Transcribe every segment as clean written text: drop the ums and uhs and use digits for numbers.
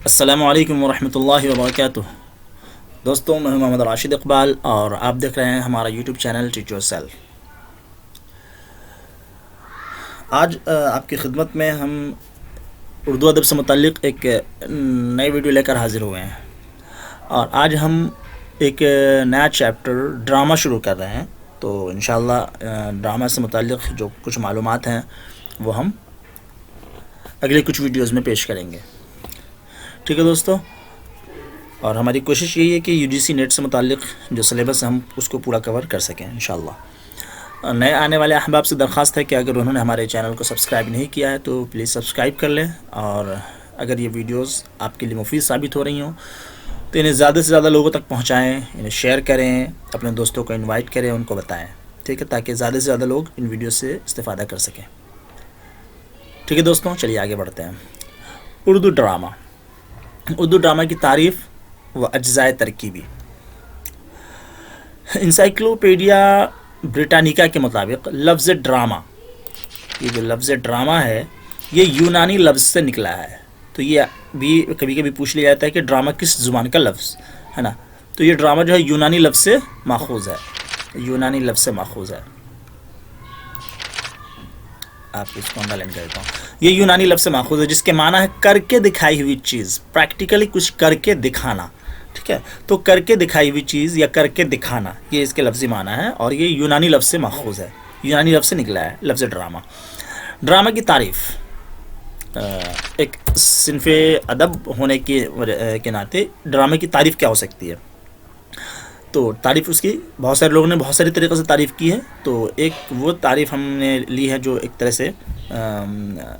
السلام علیکم ورحمۃ اللہ وبرکاتہ۔ دوستوں، میں ہوں محمد راشد اقبال اور آپ دیکھ رہے ہیں ہمارا YouTube channel teach your self. آج آپ کی خدمت میں ہم اردو ادب سے متعلق ایک نئی ویڈیو لے کر حاضر ہوئے ہیں، اور آج ہم ایک نیا چیپٹر ڈرامہ شروع کر رہے ہیں۔ تو انشاءاللہ ڈرامہ سے متعلق جو کچھ معلومات ہیں وہ ہم اگلے کچھ ویڈیوز میں پیش کریں گے، ٹھیک ہے دوستو؟ اور ہماری کوشش یہی ہے کہ یو جی سی نیٹ سے متعلق جو سلیبس ہے ہم اس کو پورا کور کر سکیں انشاءاللہ۔ نئے آنے والے احباب سے درخواست ہے کہ اگر انہوں نے ہمارے چینل کو سبسکرائب نہیں کیا ہے تو پلیز سبسکرائب کر لیں، اور اگر یہ ویڈیوز آپ کے لیے مفید ثابت ہو رہی ہوں تو انہیں زیادہ سے زیادہ لوگوں تک پہنچائیں، انہیں شیئر کریں، اپنے دوستوں کو انوائٹ کریں، ان کو بتائیں، ٹھیک ہے، تاکہ زیادہ سے زیادہ لوگ ان ویڈیو سے استفادہ کر سکیں، ٹھیک ہے دوستوں؟ چلیے آگے بڑھتے ہیں۔ اردو ڈرامہ کی تعریف و اجزائے ترکیبی۔ انسائکلوپیڈیا بریٹانیکا کے مطابق لفظ ڈرامہ، یہ جو لفظ ڈرامہ ہے یہ یونانی لفظ سے نکلا ہے۔ تو یہ بھی کبھی کبھی پوچھ لیا جاتا ہے کہ ڈرامہ کس زبان کا لفظ ہے نا؟ تو یہ ڈرامہ جو ہے یونانی لفظ سے ماخوذ ہے، آپ اس کو انڈرلائن کر دیتا ہوں۔ یہ یونانی لفظ سے ماخوذ ہے جس کے معنی ہے کر کے دکھائی ہوئی چیز، پریکٹیکلی کچھ کر کے دکھانا، ٹھیک ہے؟ تو کر کے دکھائی ہوئی چیز یا کر کے دکھانا، یہ اس کے لفظی معنی ہے، اور یہ یونانی لفظ سے ماخوذ ہے، یونانی لفظ سے نکلا ہے لفظ ڈرامہ۔ ڈرامہ کی تعریف، ایک صنف ادب ہونے کے ناطے ڈرامے کی تعریف کیا ہو سکتی ہے؟ تو تعریف اس کی بہت سارے لوگوں نے بہت ساری طریقے سے تعریف کی ہے۔ تو ایک وہ تعریف ہم نے لی ہے جو ایک طرح سے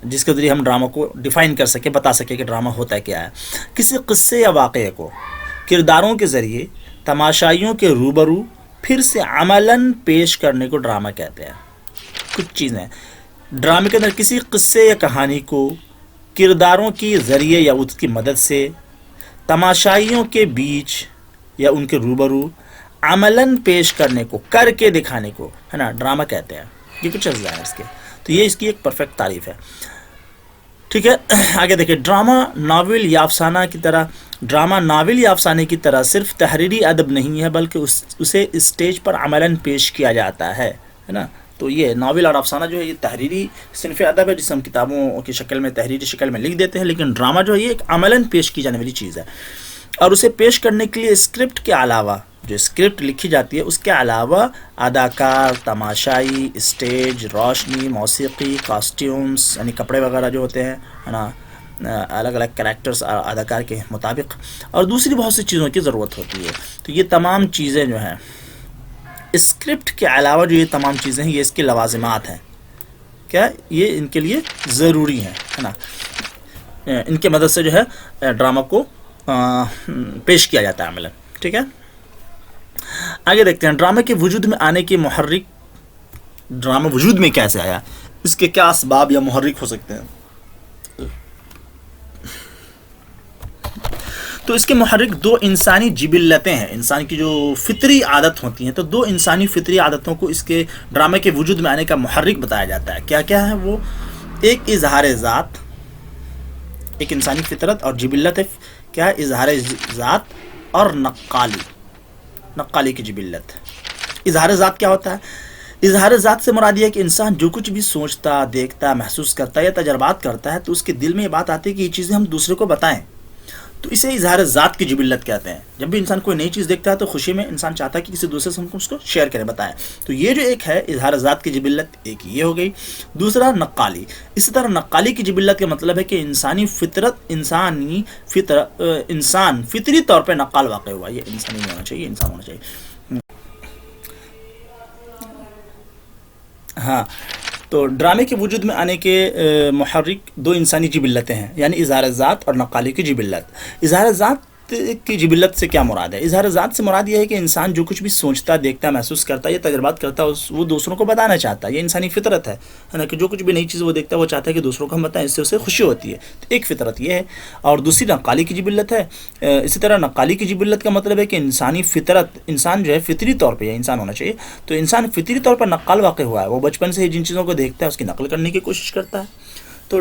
جس کے ذریعے ہم ڈرامہ کو ڈیفائن کر سکے، بتا سکے کہ ڈرامہ ہوتا ہے کیا ہے۔ کسی قصے یا واقعے کو کرداروں کے ذریعے تماشائیوں کے روبرو پھر سے عملاً پیش کرنے کو ڈرامہ کہتے ہیں۔ کچھ چیزیں ڈرامے کے اندر کسی قصے یا کہانی کو کرداروں کے ذریعے یا اس کی مدد سے تماشائیوں کے بیچ یا ان کے روبرو عملاً پیش کرنے کو، کر کے دکھانے کو، ہے نا، ڈرامہ کہتے ہیں۔ یہ کچھ اجزاء ہیں اس کے، تو یہ اس کی ایک پرفیکٹ تعریف ہے، ٹھیک ہے؟ آگے دیکھیں، ڈرامہ ناول یا افسانے کی طرح صرف تحریری ادب نہیں ہے بلکہ اسے اسٹیج پر عملاً پیش کیا جاتا ہے نا؟ تو یہ ناول اور افسانہ جو ہے یہ تحریری صنف ادب ہے جسے ہم کتابوں کی شکل میں، تحریری شکل میں لکھ دیتے ہیں، لیکن ڈرامہ جو ہے یہ ایک عملاً پیش کی جانے والی چیز ہے، اور اسے پیش کرنے کے لیے اسکرپٹ کے علاوہ، جو اسکرپٹ لکھی جاتی ہے اس کے علاوہ اداکار، تماشائی، اسٹیج، روشنی، موسیقی، کاسٹیومز یعنی کپڑے وغیرہ جو ہوتے ہیں، ہے نا، الگ الگ کریکٹرز اداکار کے مطابق، اور دوسری بہت سی چیزوں کی ضرورت ہوتی ہے۔ تو یہ تمام چیزیں جو ہیں اسکرپٹ کے علاوہ، جو یہ تمام چیزیں ہیں یہ اس کے لوازمات ہیں، کیا یہ ان کے لیے ضروری ہیں، ہے نا؟ ان کے مدد سے جو ہے ڈرامہ کو پیش کیا جاتا ہے عملاً، ٹھیک ہے؟ آگے دیکھتے ہیں ڈرامہ کے وجود میں آنے کے محرک، ڈرامہ وجود میں کیسے آیا، اس کے کیا اسباب یا محرک ہو سکتے ہیں؟ تو اس کے محرک دو انسانی جبلتیں ہیں، انسان کی جو فطری عادت ہوتی ہیں، تو دو انسانی فطری عادتوں کو اس کے ڈرامے کے وجود میں آنے کا محرک بتایا جاتا ہے۔ کیا کیا ہے وہ؟ ایک اظہار ذات، ایک انسانی فطرت اور جبلت ہے، کیا ہے؟ اظہار ذات اور نقالی کی جبلت۔ اظہار ذات کیا ہوتا ہے؟ اظہار ذات سے مراد یہ ہے کہ انسان جو کچھ بھی سوچتا، دیکھتا، محسوس کرتا یا تجربات کرتا ہے تو اس کے دل میں یہ بات آتی ہے کہ یہ چیزیں ہم دوسرے کو بتائیں، تو اسے اظہار ذات کی جبلت کہتے ہیں۔ جب بھی انسان کوئی نئی چیز دیکھتا ہے تو خوشی میں انسان چاہتا ہے کہ کسی دوسرے سے ہم اس کو شیئر کریں، بتائیں۔ تو یہ جو ایک ہے اظہار ذات کی جبلت، ایک یہ ہو گئی۔ دوسرا نقالی، اسی طرح نقالی کی جبلت کا مطلب ہے کہ انسان فطری طور پہ نقال واقع ہوا، یہ انسان نہیں ہونا چاہیے، انسان ہونا چاہیے۔ ہاں، تو ڈرامے کے وجود میں آنے کے محرک دو انسانی جبلتیں ہیں، یعنی اظہار ذات اور نقالی کی جبلت۔ اظہار ذات کی جبلت سے کیا مراد ہے؟ اظہار ذات سے مراد یہ ہے کہ انسان جو کچھ بھی سوچتا، دیکھتا، محسوس کرتا ہے یا تجربات کرتا ہے وہ دوسروں کو بتانا چاہتا ہے، یہ انسانی فطرت ہے نا، کہ جو کچھ بھی نئی چیز وہ دیکھتا ہے وہ چاہتا ہے کہ دوسروں کو ہم بتائیں، اس سے اسے خوشی ہوتی ہے، تو ایک فطرت یہ ہے۔ اور دوسری نقالی کی جبلت ہے۔ اسی طرح نقالی کی جبلت کا مطلب ہے کہ انسانی فطرت، انسان جو ہے فطری طور پہ، یہ انسان ہونا چاہیے، تو انسان فطری طور پر نقال واقع ہوا ہے، وہ بچپن سے ہی جن چیزوں کو دیکھتا ہے اس کی نقل کرنے کی کوشش کرتا ہے۔ تو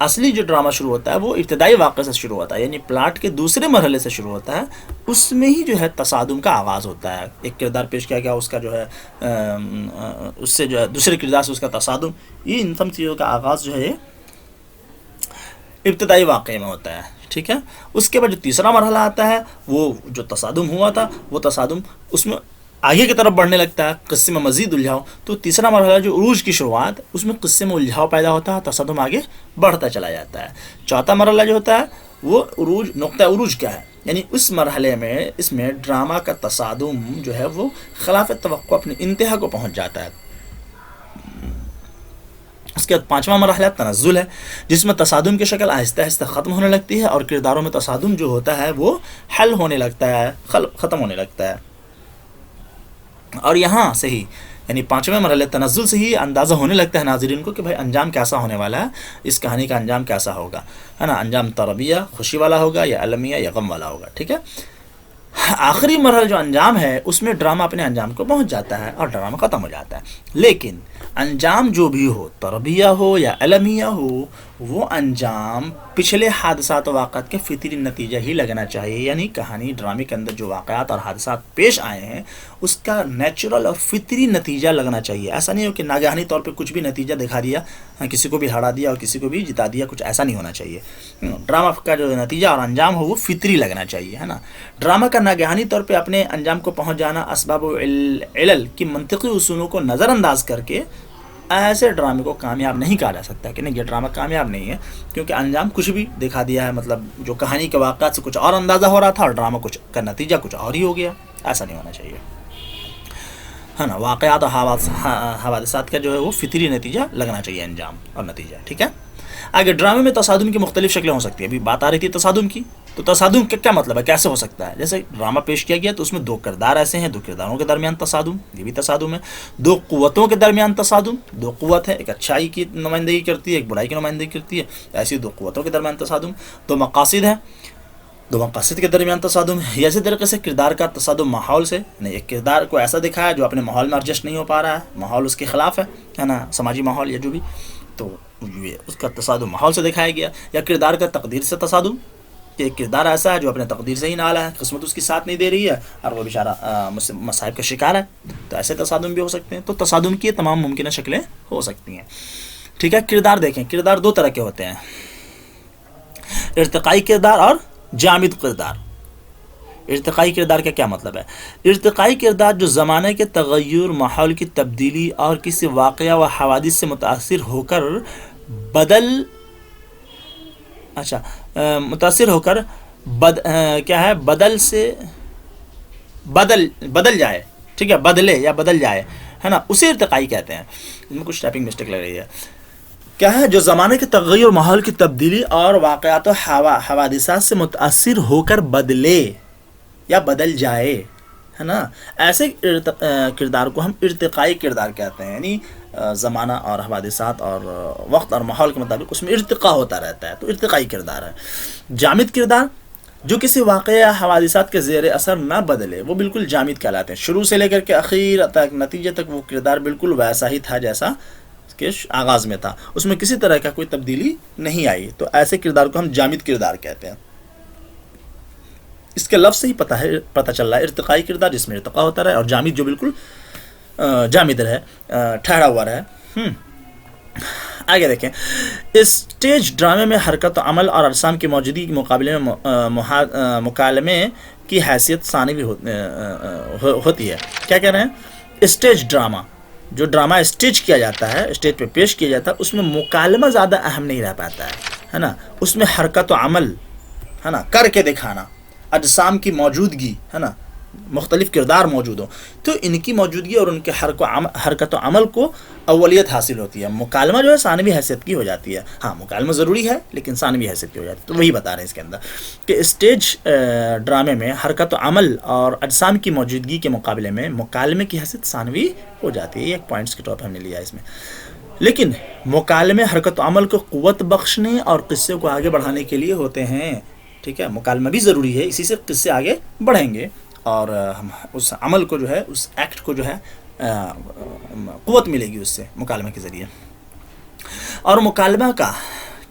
اصلی جو ڈرامہ شروع ہوتا ہے وہ ابتدائی واقعے سے شروع ہوتا ہے، یعنی پلاٹ کے دوسرے مرحلے سے شروع ہوتا ہے، اس میں ہی جو ہے تصادم کا آغاز ہوتا ہے. ایک کردار پیش کیا گیا، اس کا جو ہے اس سے جو ہے دوسرے کردار سے اس کا تصادم، یہ ان سب چیزوں کا آغاز جو ہے ابتدائی واقعے میں ہوتا ہے. ٹھیک ہے. اس کے بعد جو تیسرا مرحلہ آتا ہے، وہ جو تصادم ہوا تھا وہ تصادم اس میں آگے کی طرف بڑھنے لگتا ہے، قصے میں مزید الجھاؤ. تو تیسرا مرحلہ جو عروج کی شروعات، اس میں قصے میں الجھاؤ پیدا ہوتا ہے، تصادم آگے بڑھتا چلا جاتا ہے. چوتھا مرحلہ جو ہوتا ہے وہ عروج، نقطہ عروج کیا ہے، یعنی اس مرحلے میں اس میں ڈرامہ کا تصادم جو ہے وہ خلاف توقع اپنی انتہا کو پہنچ جاتا ہے. اس کے بعد پانچواں مرحلہ تنزل ہے، جس میں تصادم کی شکل آہستہ آہستہ ختم ہونے لگتی ہے اور کرداروں میں تصادم جو ہوتا ہے وہ حل ہونے لگتا ہے، ختم ہونے لگتا ہے. اور یہاں سے ہی یعنی پانچویں مرحلے تنزل سے ہی اندازہ ہونے لگتا ہے ناظرین کو کہ بھائی انجام کیسا ہونے والا ہے، اس کہانی کا انجام کیسا ہوگا، ہے نا. انجام تربیہ خوشی والا ہوگا یا المیہ یا غم والا ہوگا. ٹھیک ہے. آخری مرحلہ جو انجام ہے اس میں ڈرامہ اپنے انجام کو پہنچ جاتا ہے اور ڈرامہ ختم ہو جاتا ہے. لیکن انجام جو بھی ہو، تربیہ ہو یا المیہ ہو، وہ انجام پچھلے حادثات و واقعات کے فطری نتیجہ ہی لگنا چاہیے. یعنی کہانی ڈرامے کے اندر جو واقعات اور حادثات پیش آئے ہیں اس کا نیچرل اور فطری نتیجہ لگنا چاہیے. ایسا نہیں ہو کہ ناگہانی طور پہ کچھ بھی نتیجہ دکھا دیا، کسی کو بھی ہرا دیا اور کسی کو بھی جتا دیا، کچھ ایسا نہیں ہونا چاہیے. ڈرامہ کا جو نتیجہ اور انجام ہو وہ فطری لگنا چاہیے، ہے نا. ڈرامہ کا ناگہانی طور پہ اپنے انجام کو پہنچ جانا، اسباب و علل کی منطقی اصولوں کو نظر انداز کر کے ایسے ڈرامے کو کامیاب نہیں کہا جا سکتا کہ نہیں یہ ڈرامہ کامیاب نہیں ہے، کیونکہ انجام کچھ بھی دکھا دیا ہے. مطلب جو کہانی کے واقعات سے کچھ اور اندازہ ہو رہا تھا اور ڈرامہ کچھ کا نتیجہ کچھ اور ہی ہو گیا. ایسا نہیں ہونا چاہیے، ہے نا. واقعات اور حوادثات کا جو ہے وہ فطری نتیجہ لگنا چاہیے، انجام اور نتیجہ. ٹھیک ہے. آگے ڈرامے میں تصادم کی مختلف شکلیں ہو سکتی ہیں. ابھی بات آ رہی تھی تصادم کی، تو تصادم کا کیا مطلب ہے، کیسے ہو سکتا ہے. جیسے ڈرامہ پیش کیا گیا تو اس میں دو کردار ایسے ہیں، دو کرداروں کے درمیان تصادم، یہ بھی تصادم ہے. دو قوتوں کے درمیان تصادم، دو قوت ہے، ایک اچھائی کی نمائندگی کرتی ہے، ایک برائی کی نمائندگی کرتی ہے، ایسی دو قوتوں کے درمیان تصادم. دو مقاصد ہیں، دو مقاصد کے درمیان تصادم ہے. اسی طریقے سے کردار کا تصادم ماحول سے، نہیں ایک کردار کو ایسا دکھایا جو اپنے ماحول میں ایڈجسٹ نہیں ہو پا رہا ہے، ماحول اس کے خلاف ہے نا، سماجی ماحول یا جو بھی، تو یہ اس کا تصادم ماحول سے دکھایا گیا. یا کردار کا تقدیر سے تصادم، کہ ایک کردار ایسا ہے جو اپنے تقدیر سے ہی نالا ہے، قسمت اس کی ساتھ نہیں دے رہی ہے اور وہ بیچارہ مصائب کا شکار ہے، تو ایسے تصادم بھی ہو سکتے ہیں. تو تصادم کی تمام ممکنہ شکلیں ہو سکتی ہیں. ٹھیک ہے. کردار دیکھیں، کردار دو طرح کے ہوتے ہیں، ارتقائی کردار اور جامد کردار. ارتقائی کردار کا کیا مطلب ہے؟ ارتقائی کردار جو زمانے کے تغیر، ماحول کی تبدیلی اور کسی واقعہ و حوادث سے متاثر ہو کر بدل جائے. ٹھیک ہے. بدلے یا بدل جائے، ہے نا، اسے ارتقائی کہتے ہیں. اس میں کچھ ٹائپنگ مسٹیک لگ رہی ہے. کیا ہے؟ جو زمانے کے تغیر، ماحول کی تبدیلی اور واقعات و حوادثات سے متاثر ہو کر بدلے یا بدل جائے، ہے نا. ایسے کردار کو ہم ارتقائی کردار کہتے ہیں. یعنی زمانہ اور حوادثات اور وقت اور ماحول کے مطابق اس میں ارتقاء ہوتا رہتا ہے، تو ارتقائی کردار ہے. جامد کردار جو کسی واقعہ یا حوادثات کے زیر اثر نہ بدلے، وہ بالکل جامد کہلاتے ہیں. شروع سے لے کر کے اخیر تک، نتیجے تک وہ کردار بالکل ویسا ہی تھا جیسا کہ آغاز میں تھا، اس میں کسی طرح کا کوئی تبدیلی نہیں آئی. تو ایسے کردار کو ہم جامد کردار کہتے ہیں. اس کے لفظ سے ہی پتہ چل رہا ہے ارتقائی کردار جس میں ارتقاء ہوتا رہے، اور جامد جو بالکل جامد رہے، ٹھہرا ہوا رہے. آگے دیکھیں. اسٹیج ڈرامے میں حرکت و عمل اور اجسام کی موجودگی کے مقابلے میں مکالمے کی حیثیت ثانوی ہوتی ہے. کیا کہہ رہے ہیں؟ اسٹیج ڈرامہ، جو ڈرامہ اسٹیج کیا جاتا ہے، اسٹیج پہ پیش کیا جاتا ہے، اس میں مکالمہ زیادہ اہم نہیں رہ پاتا ہے نا. اس میں حرکت و عمل، ہے نا، کر کے دکھانا، اجسام کی موجودگی، ہے نا، مختلف کردار موجود ہوں تو ان کی موجودگی اور ان کے حرکت و عمل کو اولیت حاصل ہوتی ہے. مکالمہ جو ہے ثانوی حیثیت کی ہو جاتی ہے. ہاں مکالمہ ضروری ہے لیکن ثانوی حیثیت کی ہو جاتی ہے. تو وہی بتا رہے ہیں اس کے اندر کہ اسٹیج ڈرامے میں حرکت و عمل اور اجسام کی موجودگی کے مقابلے میں مکالمے کی حیثیت ثانوی ہو جاتی ہے. یہ ایک پوائنٹس کے طور پر ہم نے لیا اس میں. لیکن مکالمے حرکت و عمل کو قوت بخشنے اور قصے کو آگے بڑھانے کے لیے ہوتے ہیں. ٹھیک ہے. مکالمہ بھی ضروری ہے، اسی سے قصے آگے بڑھیں گے اور ہم اس عمل کو جو ہے، اس ایکٹ کو جو ہے قوت ملے گی اس سے، مکالمہ کے ذریعے. اور مکالمہ کا